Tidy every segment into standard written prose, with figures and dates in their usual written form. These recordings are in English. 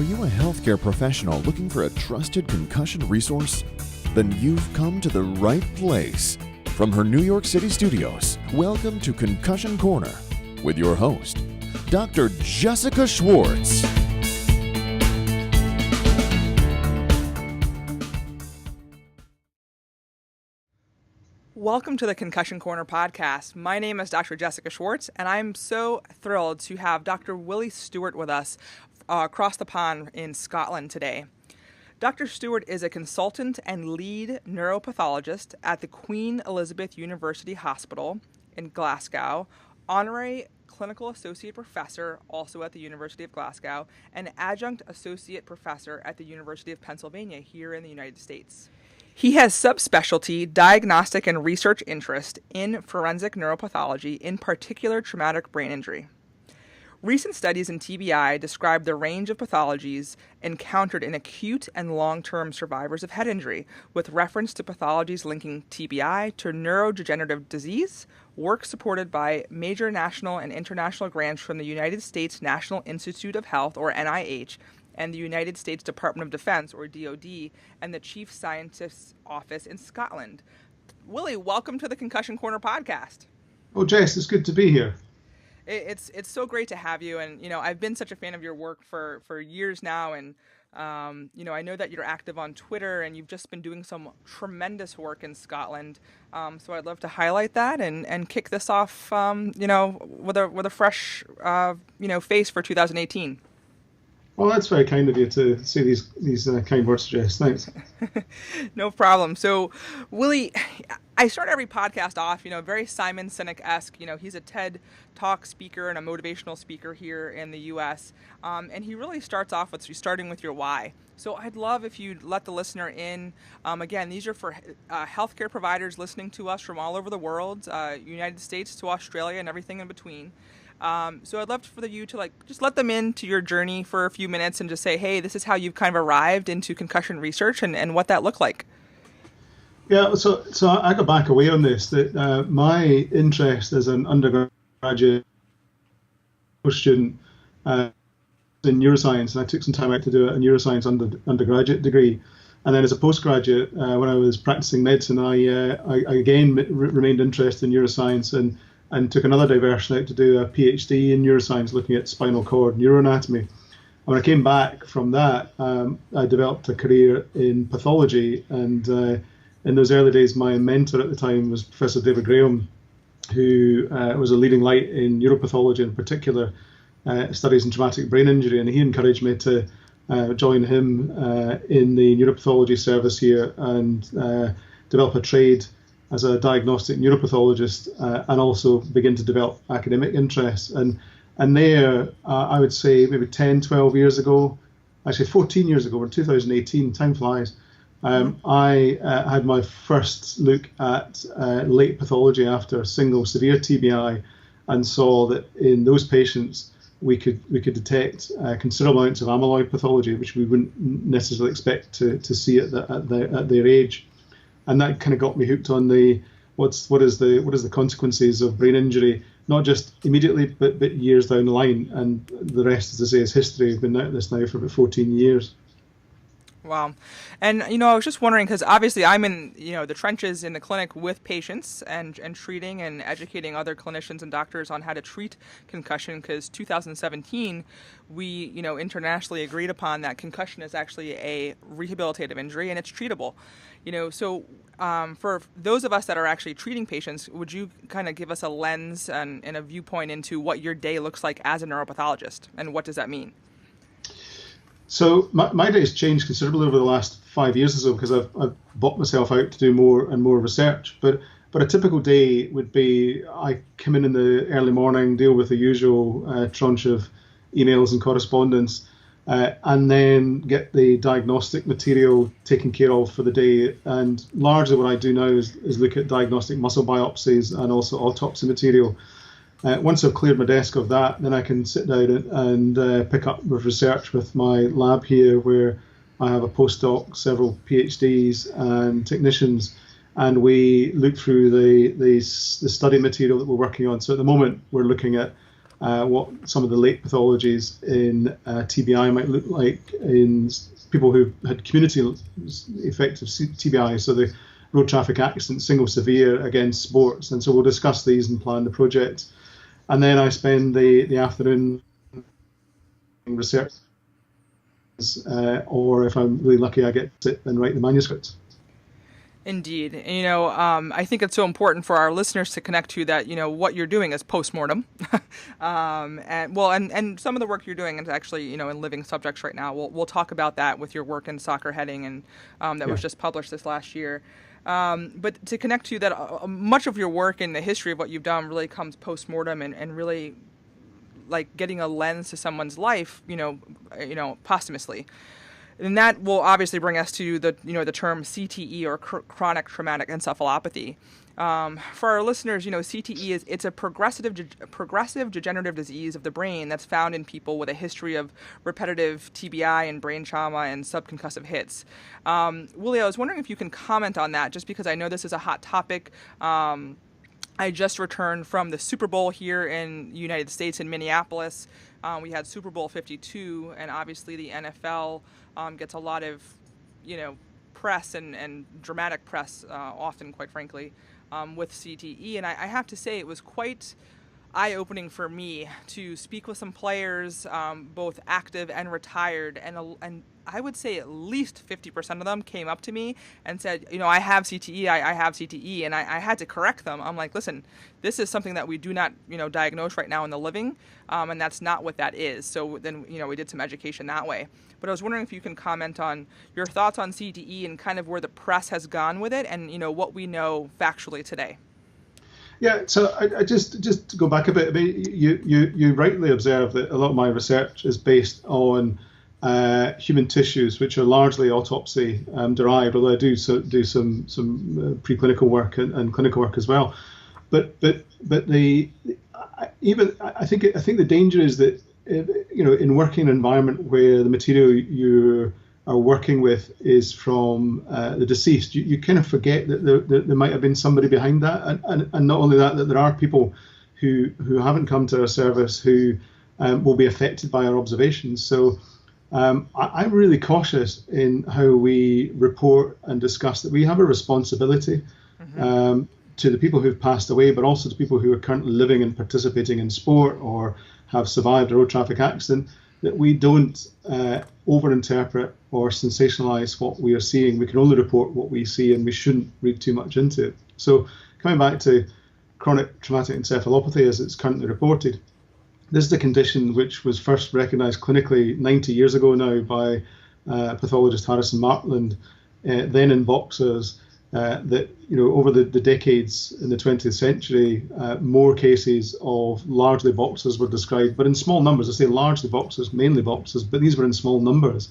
Are you a healthcare professional looking for a trusted concussion resource? Then you've come to the right place. From her New York City studios, welcome to Concussion Corner with your host, Dr. Jessica Schwartz. Welcome to the Concussion Corner podcast. My name is Dr. Jessica Schwartz, and I'm so thrilled to have Dr. Willie Stewart with us across the pond in Scotland today. Dr. Stewart is a consultant and lead neuropathologist at the Queen Elizabeth University Hospital in Glasgow, Honorary Clinical Associate Professor also at the University of Glasgow, and Adjunct Associate Professor at the University of Pennsylvania here in the United States. He has subspecialty diagnostic and research interest in forensic neuropathology, in particular traumatic brain injury. Recent studies in TBI describe the range of pathologies encountered in acute and long-term survivors of head injury, with reference to pathologies linking TBI to neurodegenerative disease, work supported by major national and international grants from the United States National Institute of Health, or NIH, and the United States Department of Defense, or DoD, and the Chief Scientist's Office in Scotland. Willie, welcome to the Concussion Corner podcast. Oh, Jess, it's good to be here. It's so great to have you, and I've been such a fan of your work for years now, and I know that you're active on Twitter, and you've just been doing some tremendous work in Scotland. So I'd love to highlight that and kick this off, with a fresh face for 2018. Well, that's very kind of you to say these kind words, Jess. Thanks. No problem. So, Willie, I start every podcast off, very Simon Sinek-esque. He's a TED Talk speaker and a motivational speaker here in the U.S. And he really starts off with starting with your why. So I'd love if you'd let the listener in. Again, these are for healthcare providers listening to us from all over the world, United States to Australia and everything in between. So I'd love for you to just let them into your journey for a few minutes and just say, hey, this is how you've kind of arrived into concussion research and what that looked like. Yeah, so I got back away on this, that my interest as an undergraduate student in neuroscience, and I took some time out to do a neuroscience undergraduate degree. And then as a postgraduate, when I was practicing medicine, I again remained interested in neuroscience and took another diversion out to do a PhD in neuroscience looking at spinal cord neuroanatomy. And when I came back from that, I developed a career in pathology. And in those early days, my mentor at the time was Professor David Graham, who was a leading light in neuropathology, in particular studies in traumatic brain injury. And he encouraged me to join him in the neuropathology service here and develop a trade as a diagnostic neuropathologist, and also begin to develop academic interests. And there, I would say maybe 10, 12 years ago, actually 14 years ago, in 2018, time flies, I had my first look at late pathology after a single severe TBI, and saw that in those patients we could detect considerable amounts of amyloid pathology, which we wouldn't necessarily expect to see at their age. And that kind of got me hooked on what is the consequences of brain injury, not just immediately, but years down the line. And the rest, as I say, is history. I've been at this now for about 14 years. Wow. And, I was just wondering, because obviously I'm in, the trenches in the clinic with patients and treating and educating other clinicians and doctors on how to treat concussion, because 2017, we, internationally agreed upon that concussion is actually a rehabilitative injury and it's treatable. So for those of us that are actually treating patients, would you kind of give us a lens and a viewpoint into what your day looks like as a neuropathologist, and what does that mean? So my day's changed considerably over the last 5 years or so, because I've bought myself out to do more and more research. But a typical day would be I come in the early morning, deal with the usual tranche of emails and correspondence, and then get the diagnostic material taken care of for the day. And largely what I do now is look at diagnostic muscle biopsies and also autopsy material. Once I've cleared my desk of that, then I can sit down and pick up with research with my lab here, where I have a postdoc, several PhDs and technicians, and we look through the study material that we're working on. So at the moment, we're looking at what some of the late pathologies in TBI might look like in people who had community effective TBI, so the road traffic accident, single severe against sports. And so we'll discuss these and plan the project. And then I spend the afternoon research, or if I'm really lucky, I get to sit and write the manuscript. Indeed. And, I think it's so important for our listeners to connect to that, what you're doing is postmortem. and some of the work you're doing is actually, in living subjects right now. We'll talk about that with your work in soccer heading and that was just published this last year. But to connect to that, much of your work in the history of what you've done really comes postmortem and really like getting a lens to someone's life, posthumously. And that will obviously bring us to the term CTE, or chronic traumatic encephalopathy. For our listeners, CTE it's a progressive degenerative disease of the brain that's found in people with a history of repetitive TBI and brain trauma and subconcussive hits. Willie, I was wondering if you can comment on that, just because I know this is a hot topic. I just returned from the Super Bowl here in the United States in Minneapolis. We had Super Bowl 52, and obviously the NFL gets a lot of, press and dramatic press, often, quite frankly, with CTE. And I have to say it was quite eye-opening for me to speak with some players, both active and retired, and I would say at least 50% of them came up to me and said, I have CTE, I have CTE, and I had to correct them. I'm like, listen, this is something that we do not, diagnose right now in the living, and that's not what that is. So then, we did some education that way. But I was wondering if you can comment on your thoughts on CTE and kind of where the press has gone with it and, what we know factually today. Yeah, so I just to go back a bit, you rightly observe that a lot of my research is based on human tissues, which are largely autopsy derived, although I do some preclinical work and clinical work as well. But I think the danger is that in working in an environment where the material you are working with is from the deceased, you kind of forget that there might have been somebody behind that, and not only that there are people who haven't come to our service who will be affected by our observations. So I'm really cautious in how we report and discuss that. We have a responsibility to the people who've passed away, but also to people who are currently living and participating in sport or have survived a road traffic accident, that we don't overinterpret or sensationalize what we are seeing. We can only report what we see, and we shouldn't read too much into it. So coming back to chronic traumatic encephalopathy as it's currently reported, this is a condition which was first recognized clinically 90 years ago now by pathologist Harrison Martland, then in boxers, that over the decades in the 20th century, more cases of largely boxers were described, but in small numbers. I say largely boxers, mainly boxers, but these were in small numbers.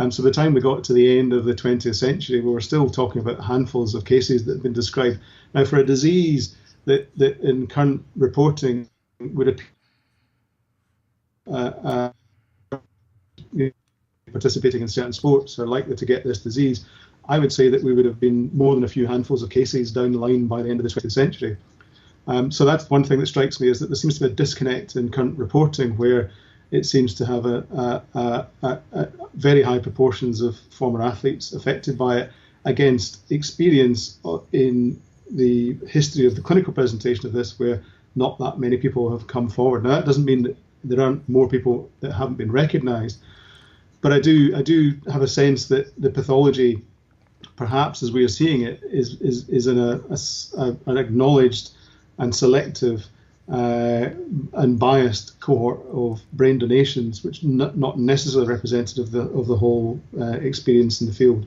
So by the time we got to the end of the 20th century, we were still talking about handfuls of cases that have been described. Now, for a disease that in current reporting would appear participating in certain sports are likely to get this disease, I would say that we would have been more than a few handfuls of cases down the line by the end of the 20th century. So that's one thing that strikes me, is that there seems to be a disconnect in current reporting, where it seems to have a very high proportions of former athletes affected by it, against experience in the history of the clinical presentation of this, where not that many people have come forward. Now, that doesn't mean that there aren't more people that haven't been recognised, but I do have a sense that the pathology, perhaps as we are seeing it, is in an acknowledged and selective and biased cohort of brain donations, which not necessarily representative of the whole experience in the field.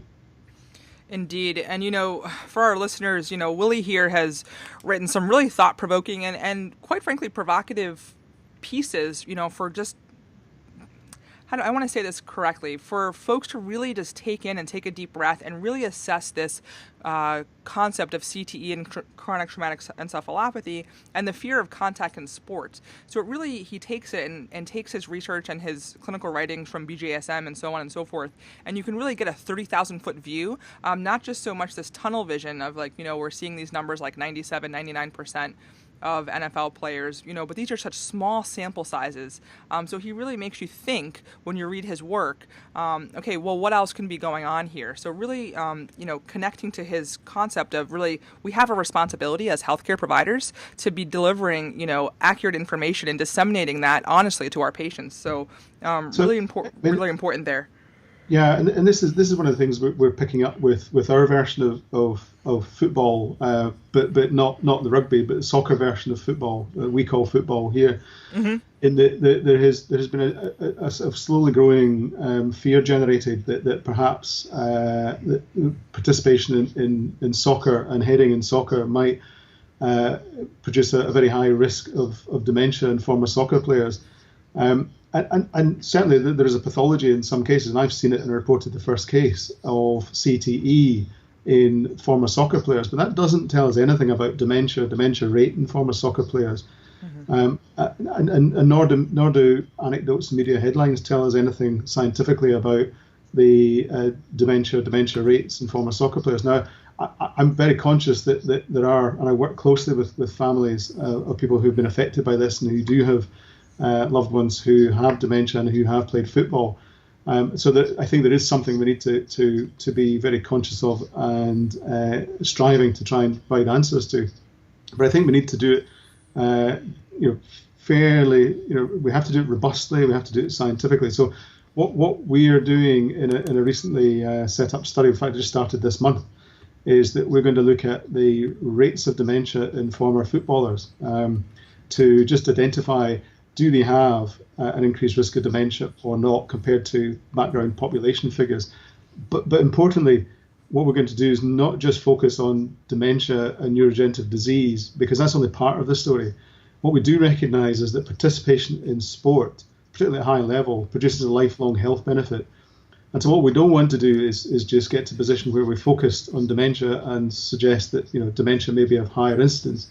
Indeed. And, for our listeners, Willie here has written some really thought-provoking and quite frankly provocative pieces, for just, I want to say this correctly, for folks to really just take in and take a deep breath and really assess this concept of CTE and chronic traumatic encephalopathy and the fear of contact in sports. So it really, he takes it and takes his research and his clinical writings from BJSM and so on and so forth, and you can really get a 30,000-foot view, not just so much this tunnel vision of we're seeing these numbers like 97, 99%, of NFL players, but these are such small sample sizes. So he really makes you think when you read his work, okay, well, what else can be going on here? So really, connecting to his concept of really, we have a responsibility as healthcare providers to be delivering, accurate information and disseminating that honestly to our patients. So really important there. Yeah, and this is one of the things we're picking up with our version of football, but not the rugby, but the soccer version of football we call football here. Mm-hmm. In there has been a sort of slowly growing fear generated that perhaps the participation in soccer and heading in soccer might produce a very high risk of dementia in former soccer players. And certainly there is a pathology in some cases, and I've seen it and reported the first case of CTE in former soccer players, but that doesn't tell us anything about dementia rate in former soccer players. Mm-hmm. And nor do anecdotes and media headlines tell us anything scientifically about the dementia rates in former soccer players. Now, I'm very conscious that there are, and I work closely with families of people who've been affected by this and who do have loved ones who have dementia and who have played football. So that I think there is something we need to be very conscious of and striving to try and provide answers to. But I think we need to do it, fairly. We have to do it robustly. We have to do it scientifically. So what we are doing in a recently set up study, in fact, I just started this month, is that we're going to look at the rates of dementia in former footballers to just identify, do they have an increased risk of dementia or not compared to background population figures? But importantly, what we're going to do is not just focus on dementia and neurodegenerative disease, because that's only part of the story. What we do recognise is that participation in sport, particularly at high level, produces a lifelong health benefit. And so what we don't want to do is just get to a position where we're focused on dementia and suggest that dementia may be of higher incidence,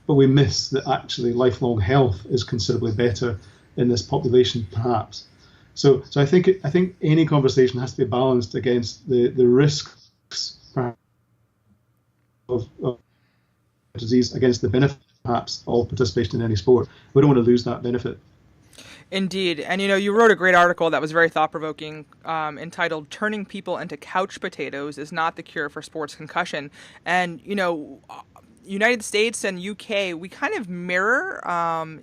but we miss that actually lifelong health is considerably better in this population, perhaps. So I think any conversation has to be balanced against the risks of disease against the benefit, perhaps, of participation in any sport. We don't want to lose that benefit. Indeed. And, you wrote a great article that was very thought-provoking entitled "Turning People into Couch Potatoes is Not the Cure for Sports Concussion." And, United States and UK, we kind of mirror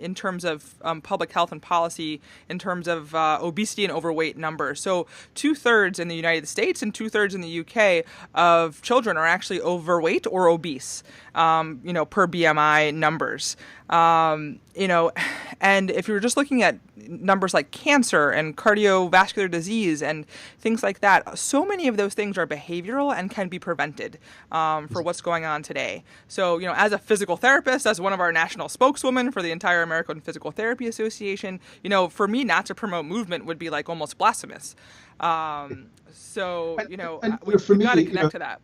in terms of public health and policy in terms of obesity and overweight numbers. So 2/3 in the United States and 2/3 in the UK of children are actually overweight or obese, per BMI numbers. And if you're just looking at numbers like cancer and cardiovascular disease and things like that, so many of those things are behavioral and can be prevented for what's going on today. So, as a physical therapist, as one of our national spokeswomen for the entire American Physical Therapy Association, for me not to promote movement would be like almost blasphemous. We've got to connect to that.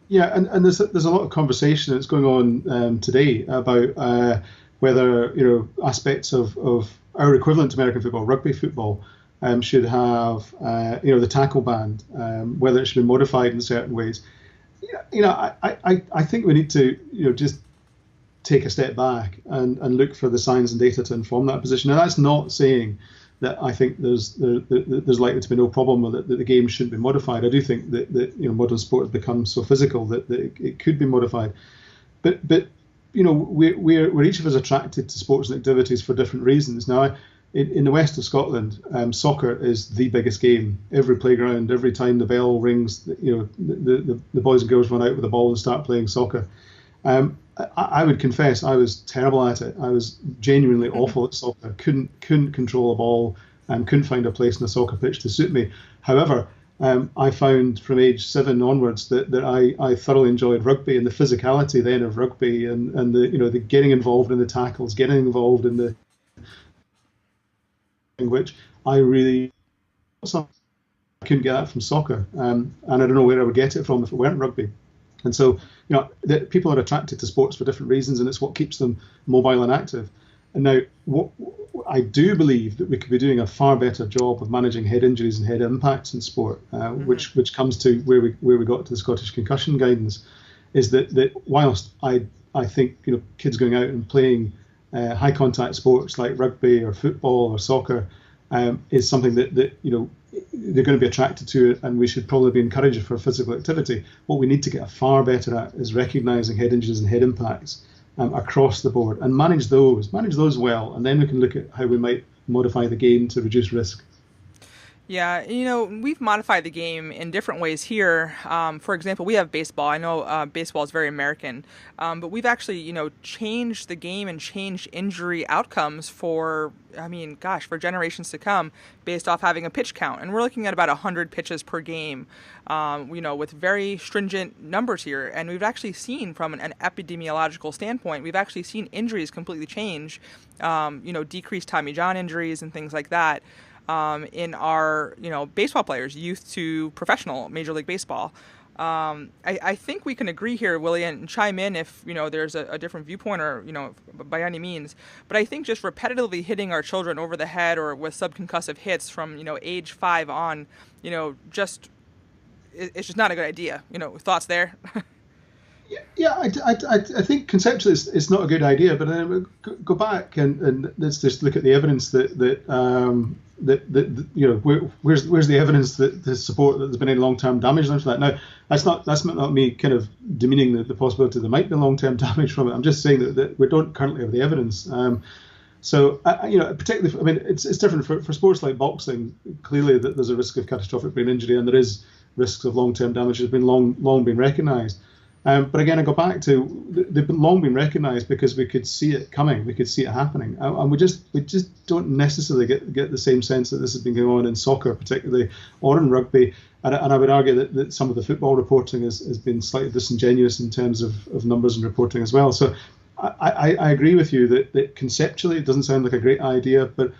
Yeah, and there's a lot of conversation that's going on today about whether aspects of our equivalent to American football, rugby football, should have the tackle band, whether it should be modified in certain ways. I think we need to just take a step back and look for the science and data to inform that position. Now, that's not saying that I think there's likely to be no problem with it, that the game shouldn't be modified. I do think that modern sport has become so physical that it could be modified, but we're each of us attracted to sports and activities for different reasons. Now, in the west of Scotland, soccer is the biggest game. Every playground, every time the bell rings, the boys and girls run out with the ball and start playing soccer. I would confess I was terrible at it. I was genuinely awful at soccer. Couldn't control a ball and couldn't find a place in a soccer pitch to suit me. However, I found from age 7 onwards that I thoroughly enjoyed rugby, and the physicality then of rugby and the getting involved in the tackles, getting involved in the which I really couldn't get that from soccer, and I don't know where I would get it from if it weren't rugby. And so, people are attracted to sports for different reasons, and it's what keeps them mobile and active. And now, what I do believe that we could be doing a far better job of managing head injuries and head impacts in sport, which comes to where we got to the Scottish concussion guidance, is that whilst I think kids going out and playing high contact sports like rugby or football or soccer is something that they're going to be attracted to it, and we should probably be encouraging for physical activity. What we need to get far better at is recognising head injuries and head impacts across the board, and manage those well, and then we can look at how we might modify the game to reduce risk. Yeah, we've modified the game in different ways here. For example, we have baseball. I know baseball is very American, but we've actually, changed the game and changed injury outcomes for generations to come based off having a pitch count. And we're looking at about 100 pitches per game, with very stringent numbers here. And we've actually seen from an epidemiological standpoint, we've actually seen injuries completely change, decreased Tommy John injuries and things like that. In our, baseball players, youth to professional Major League Baseball. I think we can agree here, Willie, and chime in if, there's a different viewpoint or, by any means. But I think just repetitively hitting our children over the head or with subconcussive hits from, age 5 on, it's just not a good idea. Thoughts there? Yeah, I think conceptually it's not a good idea, but then we'll go back and let's just look at the evidence where's the evidence to support that there's been any long-term damage from that. Now, that's not me kind of demeaning the possibility there might be long-term damage from it. I'm just saying that we don't currently have the evidence. Particularly, it's different for sports like boxing. Clearly, that there's a risk of catastrophic brain injury, and there is risks of long-term damage. Has been long been recognised. But again, I go back to they've long been recognised because we could see it coming, we could see it happening, and we just don't necessarily get the same sense that this has been going on in soccer, particularly, or in rugby. And I would argue that some of the football reporting has been slightly disingenuous in terms of numbers and reporting as well. So I agree with you that conceptually it doesn't sound like a great idea, but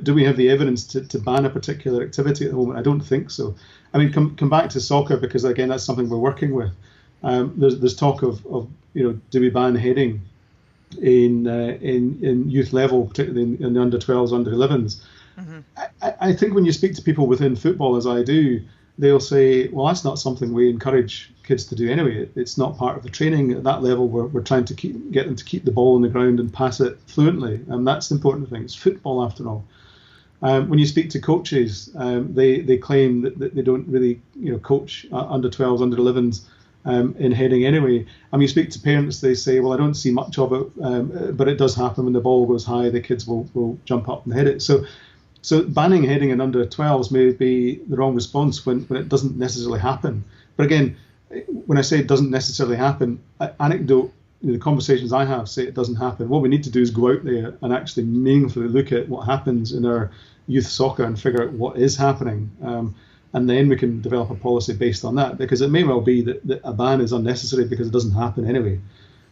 do we have the evidence to ban a particular activity at the moment? I don't think so. I mean, come back to soccer, because again, that's something we're working with. There's talk of do we ban heading in youth level, particularly in the under 12s, under 11s. I think when you speak to people within football, as I do, they'll say, well, that's not something we encourage kids to do anyway. It's not part of the training at that level. We're trying to get them to keep the ball on the ground and pass it fluently, and that's the important thing. It's football after all. When you speak to coaches, they claim that they don't really coach under 12s, under 11s. In heading anyway. And when you speak to parents, they say, well, I don't see much of it, but it does happen when the ball goes high, the kids will jump up and hit it. So banning heading in under 12s may be the wrong response when it doesn't necessarily happen. But again, when I say it doesn't necessarily happen, anecdote, the conversations I have say it doesn't happen. What we need to do is go out there and actually meaningfully look at what happens in our youth soccer and figure out what is happening. And then we can develop a policy based on that, because it may well be that a ban is unnecessary because it doesn't happen anyway.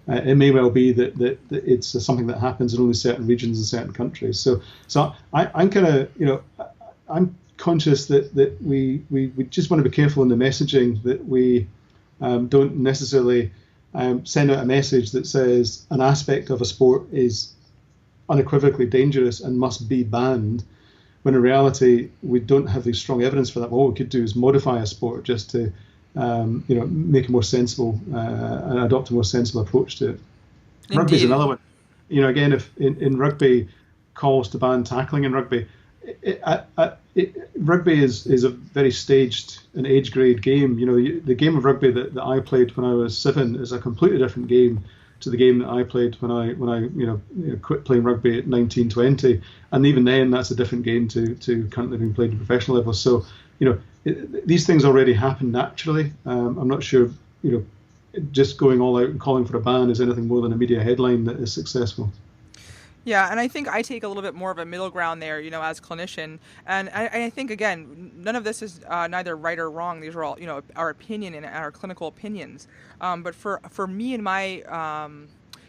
It may well be that it's something that happens in only certain regions and certain countries. So I'm kind of, I'm conscious that we just want to be careful in the messaging, that we don't necessarily send out a message that says an aspect of a sport is unequivocally dangerous and must be banned, when in reality we don't have the strong evidence for that. What we could do is modify a sport just to make it more sensible and adopt a more sensible approach to it. Rugby is another one. Again, if in rugby, calls to ban tackling in rugby, rugby is a very staged and age grade game. The game of rugby that I played when I was 7 is a completely different game to the game that I played when I quit playing rugby at 19, 20, and even then that's a different game to currently being played at professional level. So these things already happen naturally. I'm not sure just going all out and calling for a ban is anything more than a media headline that is successful. Yeah, and I think I take a little bit more of a middle ground there, as a clinician. And I think, again, none of this is neither right or wrong. These are all, our opinion and our clinical opinions. But for me and my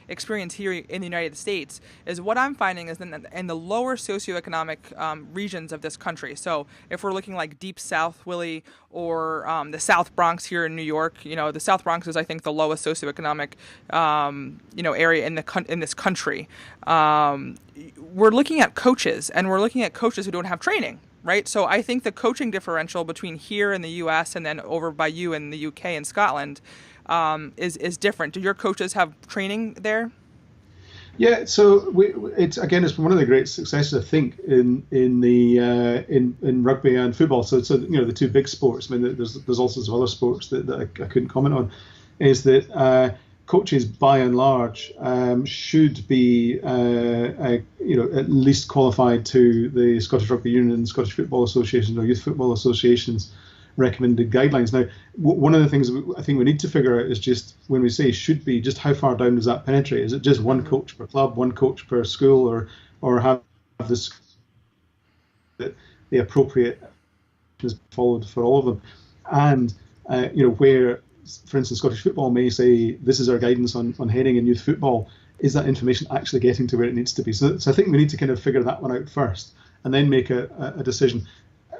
experience here in the United States is what I'm finding is in the lower socioeconomic regions of this country. So if we're looking like deep South, Willie, or the South Bronx here in New York, the South Bronx is, I think, the lowest socioeconomic area in this country. We're looking at coaches, and we're looking at coaches who don't have training. Right, so I think the coaching differential between here in the U.S. and then over by you in the U.K. and Scotland is different. Do your coaches have training there? Yeah, so it's one of the great successes, I think, in rugby and football. So the two big sports. I mean, there's all sorts of other sports that I couldn't comment on. Is that coaches, by and large, should be at least qualified to the Scottish Rugby Union, Scottish Football Association, or Youth Football Association's recommended guidelines. Now, one of the things I think we need to figure out is just when we say should be, just how far down does that penetrate? Is it just one coach per club, one coach per school, or have this that the appropriate is followed for all of them? And where, for instance, Scottish football may say this is our guidance on heading in youth football, is that information actually getting to where it needs to be? So I think we need to kind of figure that one out first and then make a decision.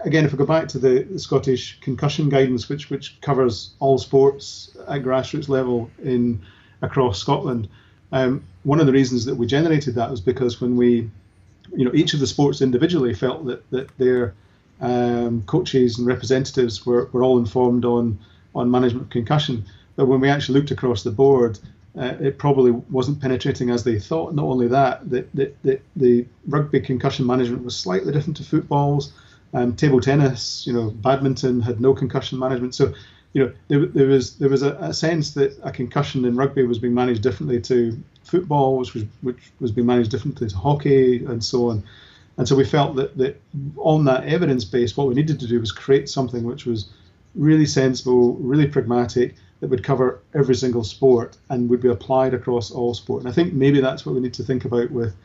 Again, if we go back to the Scottish concussion guidance, which covers all sports at grassroots level across Scotland, one of the reasons that we generated that was because when we, each of the sports individually felt that their coaches and representatives were all informed on management of concussion, but when we actually looked across the board, it probably wasn't penetrating as they thought. Not only that, the rugby concussion management was slightly different to football's. Table tennis, badminton had no concussion management. So, there was a sense that a concussion in rugby was being managed differently to football, which was being managed differently to hockey, and so on. And so we felt that on that evidence base, what we needed to do was create something which was really sensible, really pragmatic, that would cover every single sport and would be applied across all sport. And I think maybe that's what we need to think about with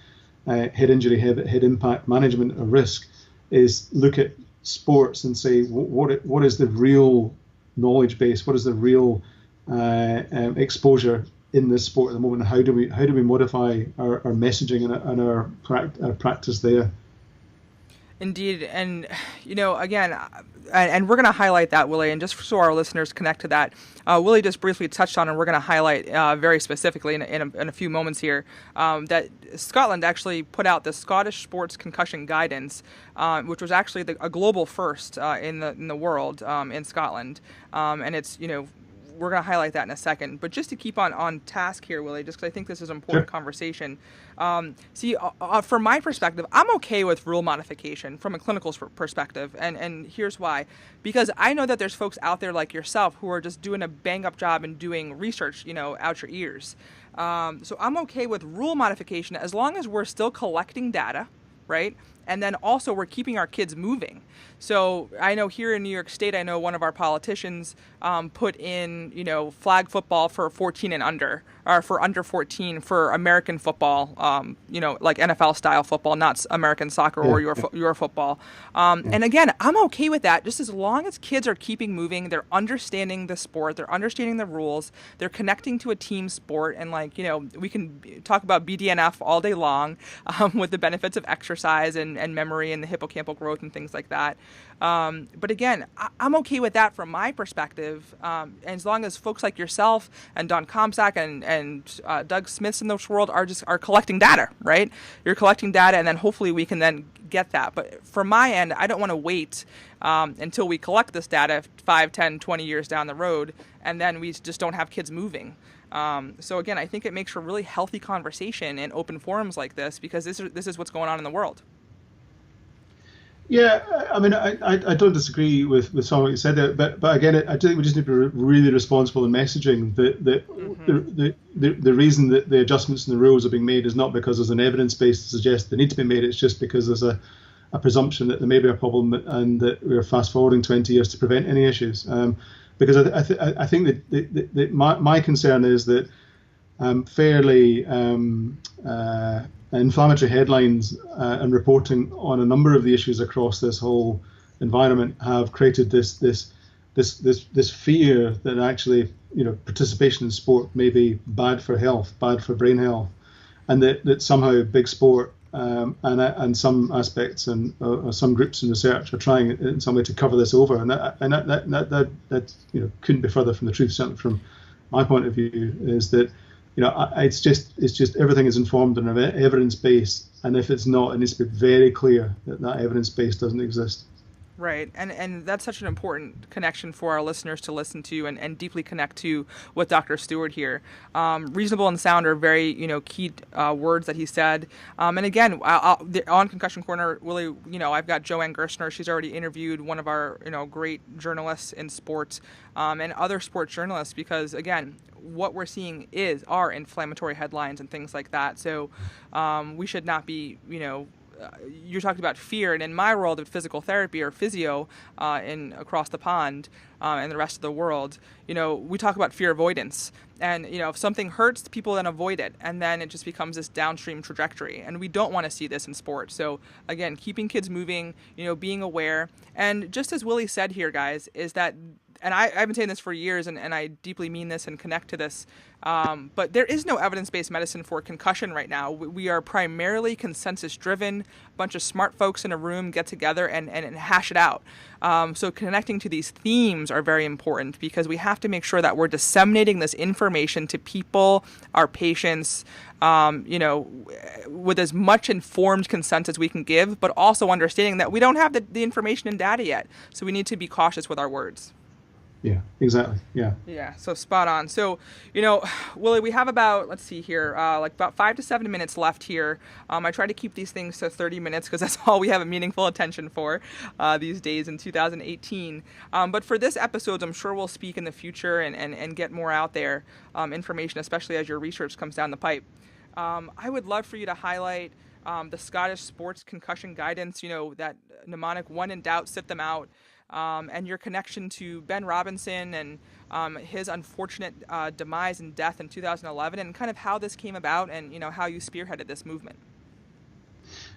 head injury, head impact management or risk. Is look at sports and say what is the real knowledge base, what is the real exposure in this sport at the moment, and how do we modify our messaging and our practice there. Indeed, and again, and we're going to highlight that, Willie, and just so our listeners connect to that, Willie just briefly touched on, and we're going to highlight very specifically in a few moments here, that Scotland actually put out the Scottish Sports Concussion Guidance, which was actually a global first in the world in Scotland, and it's we're going to highlight that in a second. But just to keep on task here, Willie, just because I think this is an important conversation. From my perspective, I'm okay with rule modification from a clinical perspective. And here's why. Because I know that there's folks out there like yourself who are just doing a bang-up job and doing research, out your ears. So I'm okay with rule modification as long as we're still collecting data, right? And then also we're keeping our kids moving. So I know here in New York State, I know one of our politicians put in, flag football for 14 and under, or for under 14 for American football, like NFL style football, not American soccer or your football. And again, I'm okay with that, just as long as kids are keeping moving, they're understanding the sport, they're understanding the rules, they're connecting to a team sport, and we can talk about BDNF all day long with the benefits of exercise and memory and the hippocampal growth and things like that. But again, I'm okay with that from my perspective, and as long as folks like yourself and Don Comsack and Doug Smiths in this world are collecting data, right? You're collecting data, and then hopefully we can then get that. But from my end, I don't want to wait until we collect this data 5, 10, 20 years down the road, and then we just don't have kids moving. So again, I think it makes for really healthy conversation in open forums like this, because this is what's going on in the world. Yeah, I mean, I don't disagree with some of what you said there, but again, I think we just need to be really responsible in messaging. The reason that the adjustments in the rules are being made is not because there's an evidence base to suggest they need to be made. It's just because there's a presumption that there may be a problem and that we're fast forwarding 20 years to prevent any issues. Because I think that my concern is that fairly inflammatory headlines and reporting on a number of the issues across this whole environment have created this fear that actually participation in sport may be bad for health, bad for brain health, and that somehow big sport and some aspects and some groups in research are trying in some way to cover this over, and that couldn't be further from the truth. Certainly from my point of view, is that it's just everything is informed on an evidence base, and if it's not, it needs to be very clear that evidence base doesn't exist. Right. And that's such an important connection for our listeners to listen to and deeply connect to with Dr. Stewart here. Reasonable and sound are very, key words that he said. And again, on Concussion Corner, Willie, I've got Joanne Gerstner. She's already interviewed one of our, great journalists in sports and other sports journalists because, again, what we're seeing are inflammatory headlines and things like that. So we should not be, you're talking about fear, and in my world of physical therapy or physio across the pond and the rest of the world, we talk about fear avoidance. And, if something hurts, people then avoid it. And then it just becomes this downstream trajectory. And we don't want to see this in sport. So, again, keeping kids moving, being aware. And just as Willie said here, guys, is that, and I've been saying this for years, and I deeply mean this and connect to this, but there is no evidence-based medicine for concussion right now. We are primarily consensus-driven. A bunch of smart folks in a room get together and hash it out. So connecting to these themes are very important because we have to make sure that we're disseminating this information to people, our patients, with as much informed consent as we can give, but also understanding that we don't have the information and data yet. So we need to be cautious with our words. Yeah, exactly. Yeah. Yeah, so spot on. So, Willie, we have about, let's see here, about 5 to 7 minutes left here. I try to keep these things to 30 minutes because that's all we have a meaningful attention for these days in 2018. But for this episode, I'm sure we'll speak in the future and get more out there information, especially as your research comes down the pipe. I would love for you to highlight the Scottish Sports Concussion Guidance, that mnemonic, when in doubt, sit them out. And your connection to Ben Robinson and his unfortunate demise and death in 2011, and kind of how this came about, and how you spearheaded this movement.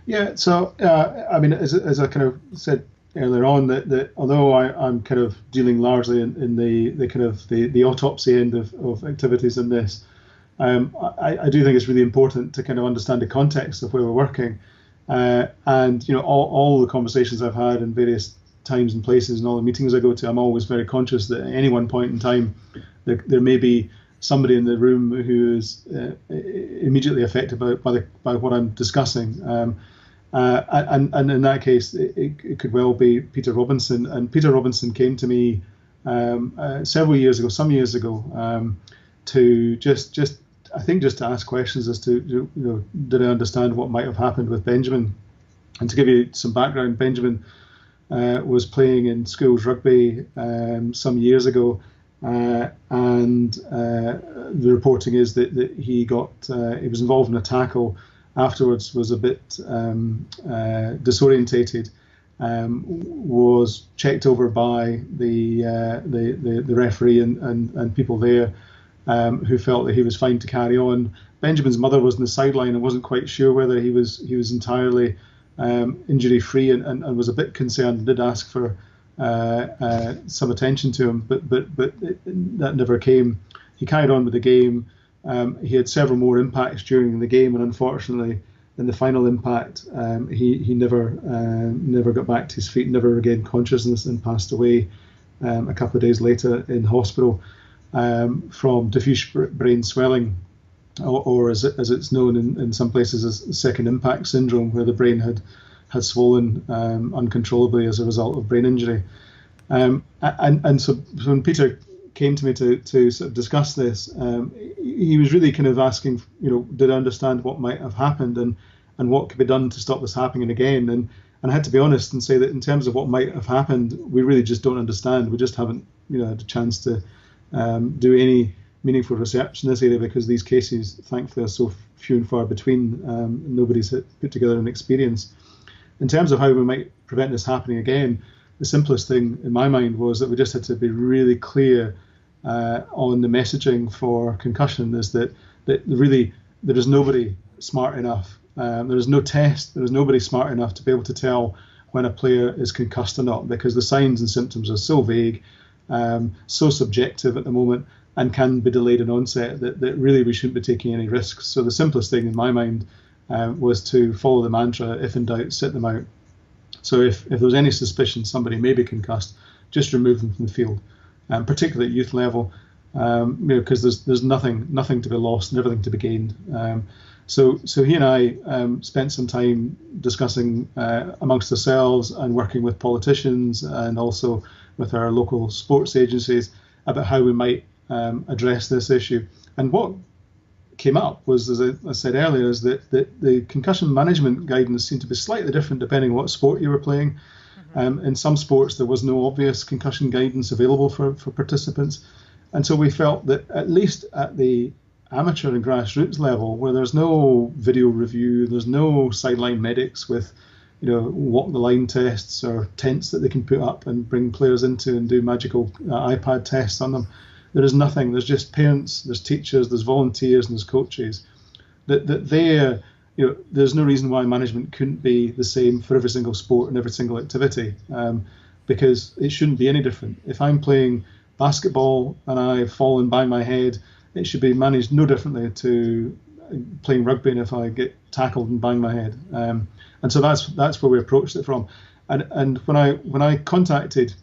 Yeah, so as I kind of said earlier on, that although I'm kind of dealing largely in the kind of the autopsy end of activities in this, I do think it's really important to kind of understand the context of where we're working, and all the conversations I've had in various times and places and all the meetings I go to, I'm always very conscious that at any one point in time there may be somebody in the room who is immediately affected by what I'm discussing, and in that case it could well be Peter Robinson. And Peter Robinson came to me some years ago, to just to ask questions as to did I understand what might have happened with Benjamin. And to give you some background, Benjamin was playing in schools rugby some years ago, and the reporting is that he was involved in a tackle. Afterwards, was a bit disorientated, was checked over by the referee and people there, who felt that he was fine to carry on. Benjamin's mother was on the sideline and wasn't quite sure whether he was entirely injury free, and was a bit concerned and did ask for some attention to him, but that never came. He carried on with the game. He had several more impacts during the game, and unfortunately in the final impact he never got back to his feet, never regained consciousness, and passed away a couple of days later in hospital from diffuse brain swelling, or as it's known in some places as second impact syndrome, where the brain had swollen uncontrollably as a result of brain injury. And so when Peter came to me to sort of discuss this, he was really kind of asking, did I understand what might have happened and what could be done to stop this happening again? And I had to be honest and say that in terms of what might have happened, we really just don't understand. We just haven't had a chance to do any meaningful research in this area, because these cases, thankfully, are so few and far between. Nobody's put together an experience. In terms of how we might prevent this happening again, the simplest thing in my mind was that we just had to be really clear on the messaging for concussion, is that really there is nobody smart enough. There is no test. There is nobody smart enough to be able to tell when a player is concussed or not, because the signs and symptoms are so vague, so subjective at the moment, and can be delayed in onset, that really we shouldn't be taking any risks. So the simplest thing in my mind was to follow the mantra, if in doubt, sit them out. So if there was any suspicion somebody may be concussed, just remove them from the field, particularly at youth level. because there's nothing to be lost and everything to be gained. So he and I spent some time discussing amongst ourselves and working with politicians and also with our local sports agencies about how we might address this issue. And what came up was, as I said earlier, is that the concussion management guidance seemed to be slightly different depending on what sport you were playing. In some sports, there was no obvious concussion guidance available for participants. And so we felt that at least at the amateur and grassroots level, where there's no video review, there's no sideline medics with, walk the line tests or tents that they can put up and bring players into and do magical iPad tests on them. There is nothing. There's just parents, there's teachers, there's volunteers, and there's coaches. There's no reason why management couldn't be the same for every single sport and every single activity, because it shouldn't be any different. If I'm playing basketball and I fall and bang my head, it should be managed no differently to playing rugby and if I get tackled and bang my head. And so that's where we approached it from. And when I contacted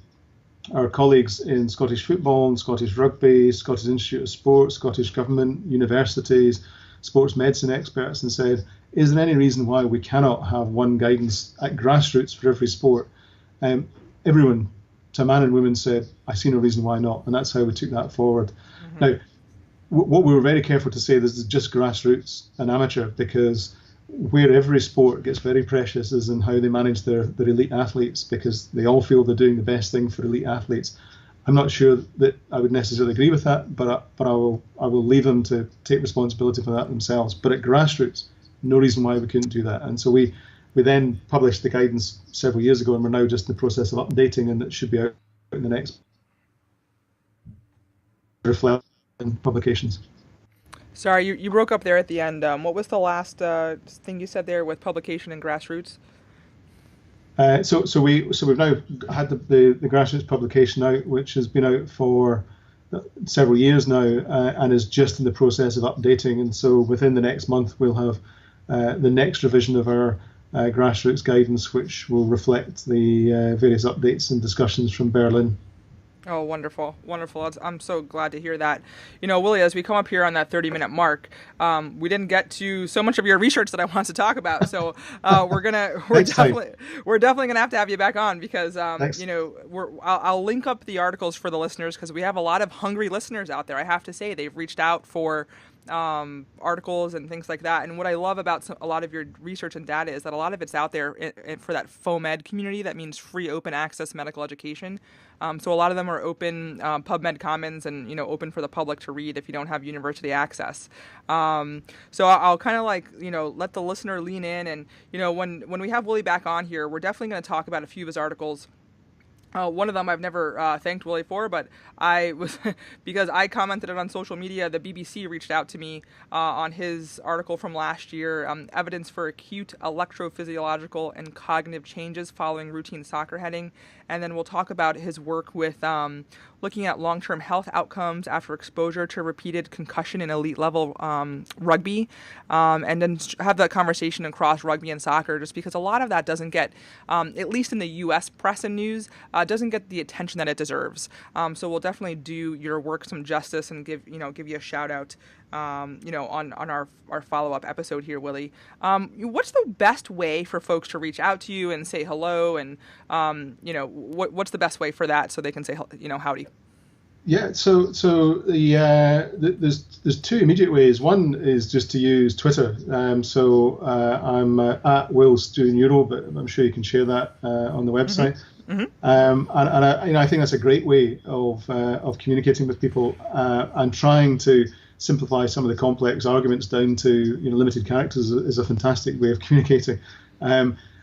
our colleagues in Scottish football and Scottish rugby, Scottish Institute of Sport, Scottish Government, universities, sports medicine experts, and said, is there any reason why we cannot have one guidance at grassroots for every sport? Everyone, to man and woman, said, I see no reason why not. And that's how we took that forward. Now, what we were very careful to say, this is just grassroots and amateur, because where every sport gets very precious is in how they manage their elite athletes, because they all feel they're doing the best thing for elite athletes. I'm not sure that I would necessarily agree with that, but I will leave them to take responsibility for that themselves. But at grassroots, no reason why we couldn't do that. And so we then published the guidance several years ago, and we're now just in the process of updating, and it should be out in the next reflect publications. Sorry, you broke up there at the end. What was the last thing you said there with publication and grassroots? So we've now had the grassroots publication out, which has been out for several years now, and is just in the process of updating. And so within the next month, we'll have the next revision of our grassroots guidance, which will reflect the various updates and discussions from Berlin. Oh, wonderful, wonderful. I'm so glad to hear that. Willie, as we come up here on that 30-minute mark, we didn't get to so much of your research that I want to talk about. So we're definitely gonna have to have you back on, because I'll link up the articles for the listeners, because we have a lot of hungry listeners out there. I have to say, they've reached out for articles and things like that. And what I love about a lot of your research and data is that a lot of it's out there for that FOMED community. That means free open access medical education. So a lot of them are open PubMed Commons and open for the public to read if you don't have university access. So I'll kind of let the listener lean in, and when we have Willie back on here, we're definitely going to talk about a few of his articles. One of them I've never thanked Willie for, but because I commented it on social media. The BBC reached out to me on his article from last year, evidence for acute electrophysiological and cognitive changes following routine soccer heading. And then we'll talk about his work with looking at long-term health outcomes after exposure to repeated concussion in elite level rugby, and then have that conversation across rugby and soccer, just because a lot of that doesn't get, at least in the U.S. press and news, doesn't get the attention that it deserves. So we'll definitely do your work some justice and give you a shout out, on our follow-up episode here, Willie. What's the best way for folks to reach out to you and say hello, and what's the best way for that so they can say howdy? Yeah, so there's two immediate ways. One is just to use Twitter. I'm at Will Stew Neuro, but I'm sure you can share that on the website. Mm-hmm. And I think that's a great way of communicating with people and trying to simplify some of the complex arguments down to limited characters is a fantastic way of communicating.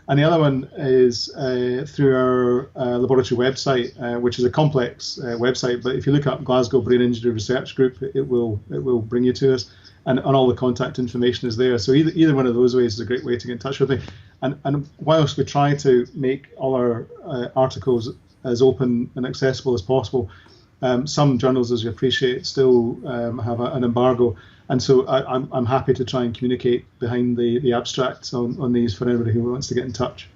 And the other one is through our laboratory website, which is a complex website. But if you look up Glasgow Brain Injury Research Group, it will bring you to us, and all the contact information is there. So either one of those ways is a great way to get in touch with me. And whilst we try to make all our articles as open and accessible as possible, some journals, as you appreciate, still have an embargo. And so I'm happy to try and communicate behind the abstracts on these for anybody who wants to get in touch.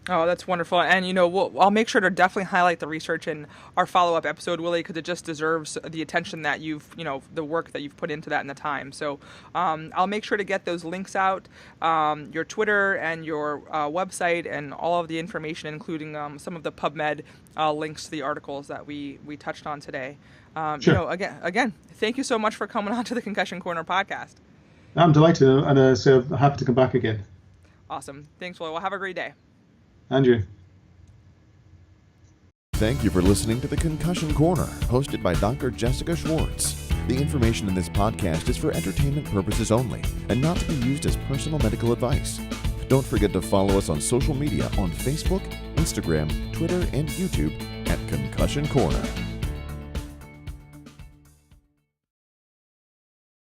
Oh, that's wonderful. And, I'll make sure to definitely highlight the research in our follow-up episode, Willie, because it just deserves the attention that the work that you've put into that and the time. So I'll make sure to get those links out, your Twitter and your website and all of the information, including some of the PubMed links to the articles that we touched on today. Sure. Again, thank you so much for coming on to the Concussion Corner podcast. I'm delighted, and so I'm happy to come back again. Awesome. Thanks, Willie. Well, have a great day. Andrew. Thank you for listening to the Concussion Corner, hosted by Dr. Jessica Schwartz. The information in this podcast is for entertainment purposes only and not to be used as personal medical advice. Don't forget to follow us on social media on Facebook, Instagram, Twitter, and YouTube at Concussion Corner.